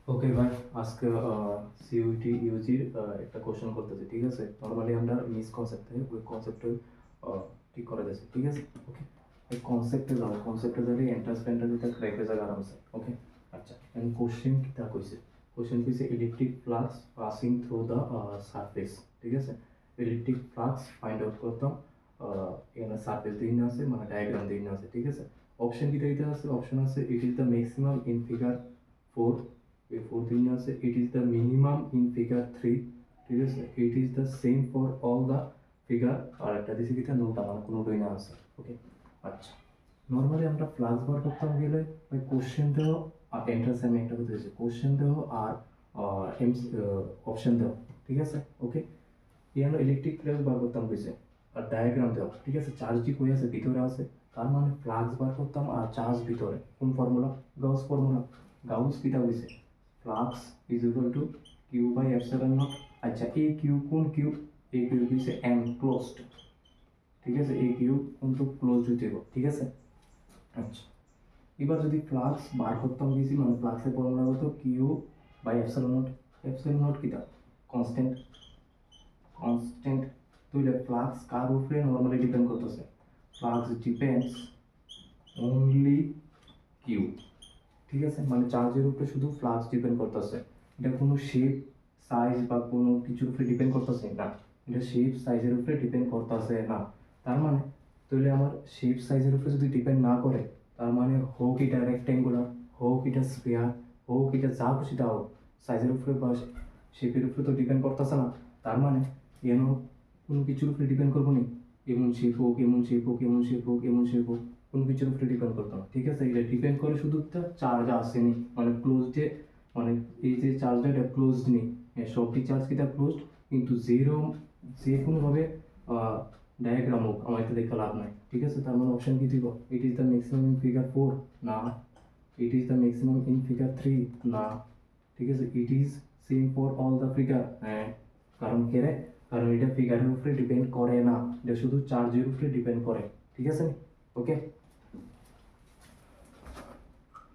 ওকে ভাই, আজকে সিইউটি ইউজির একটা কোশ্চেন করতেছি, ঠিক আছে? নর্মালি আমরা মিসকনসেপ্ট থাকে, ওই কনসেপ্টে ঠিক করা যাচ্ছে, ঠিক আছে? ওকে, এই কনসেপ্টে যাবে এন্ট্রান্স প্যান্টার দিতে ক্র্যাক হয়ে যাবে আরামসে। ওকে, আচ্ছা, এখন কোশ্চেন কি তা কইছে? কোশ্চেন কইছে electric flux passing through the surface, ঠিক আছে? ইলেকট্রিক ফ্লাক্স ফাইন্ড আউট করতাম। এখানে সারফেস দিন আছে, মানে ডায়াগ্রাম দিন আছে, ঠিক আছে? অপশন কি দিতে আছে? অপশন আছে it is the maximum in figure 4, এই ফোর্থ দিন আছে it is the minimum in figure 3, ঠিক আছে? It is the same for all the figure. আর একটা দিছে কিটা নোটা, মানে কোনো ডই না আছে। ওকে, আচ্ছা, নর্মালি আমরা ফ্লাক্স বার করতাম গেলে ওই কোশ্চেন দেও আর এন্ট্রান্স আমি একটা কথা দিয়েছি, কোশ্চেন দেও আর অপশন দেও, ঠিক আছে? ওকে, এখানে ইলেকট্রিক ফ্লাক্স বার করতাম কইছে আর ডায়াগ্রাম দেও, ঠিক আছে? চার্জটি কই আছে? ভিতরে আছে। তার মানে ফ্লাক্স বার করতাম আর চার্জ ভিতরে। কোন ফর্মুলা? Gauss formula. গাউস কিটা হইছে? Flux is equal to q by epsilon not. আচ্ছা, এ কিউ কোন কিউ? এ কিউ হইছে এনক্লোজড, ঠিক আছে? এ কিউ কিন্তু ক্লোজ হইতে হবে, ঠিক আছে? আচ্ছা, এবার যদি ফ্লাক্স বার করতাম দিয়েছি, মানে ফ্লাক্সের ফর্মুলা হতো q by epsilon not. Epsilon not কিটা? কনস্ট্যান্ট। কনস্ট্যান্ট তাহলে ফ্লাক্স কার উপরে নর্মালি ডিপেন্ড করতেছে? ফ্লাক্স ডিপেন্ডস অনলি কিউ, ঠিক আছে? মানে চার্জের উপরে শুধু ফ্লাক্স ডিপেন্ড করতেছে। এটা কোনো শেপ, সাইজ বা কোনো কিছুর উপরে ডিপেন্ড করতেছে না। এটা শেপ সাইজের উপরে ডিপেন্ড করতেছে না। তার মানে তাহলে আমার শেপ সাইজের উপরে যদি ডিপেন্ড না করে, তার মানে হোক এটা রেক্টেঙ্গুলার, হোক এটা স্ফিয়ার, হোক এটা যা খুশি তা হোক, সাইজের উপরে বা শেপের উপরে তো ডিপেন্ড করতেছে না। তার মানে এন কোনো কিছুর উপরে ডিপেন্ড করবো নি, এমন শেপ হোক, এমন শেপ হোক, এমন শেপ হোক, এমন শেপ হোক, কোনো কিছুর উপরে ডিপেন্ড করতো না, ঠিক আছে? এটা ডিপেন্ড করে শুধু একটা চার্জ আসেনি, মানে ক্লোজডে, মানে এই যে চার্জটা এটা ক্লোজড নেই। সবটি চার্জ কিটা ক্লোজড, কিন্তু জিরো যে কোনোভাবে ডায়াগ্রাম হোক আমার এটা দেখে লাভ নাই, ঠিক আছে? তার মানে অপশন কি দিব? ইট is the maximum in figure 4, না। ইট is the maximum in figure 3, না। ঠিক আছে, it is same for all the figure, হ্যাঁ। কারণ কে রে? কারণ এটা ফিগারের উপরে ডিপেন্ড করে না, এটা শুধু চার্জের উপরে ডিপেন্ড করে, ঠিক আছে? ওকে।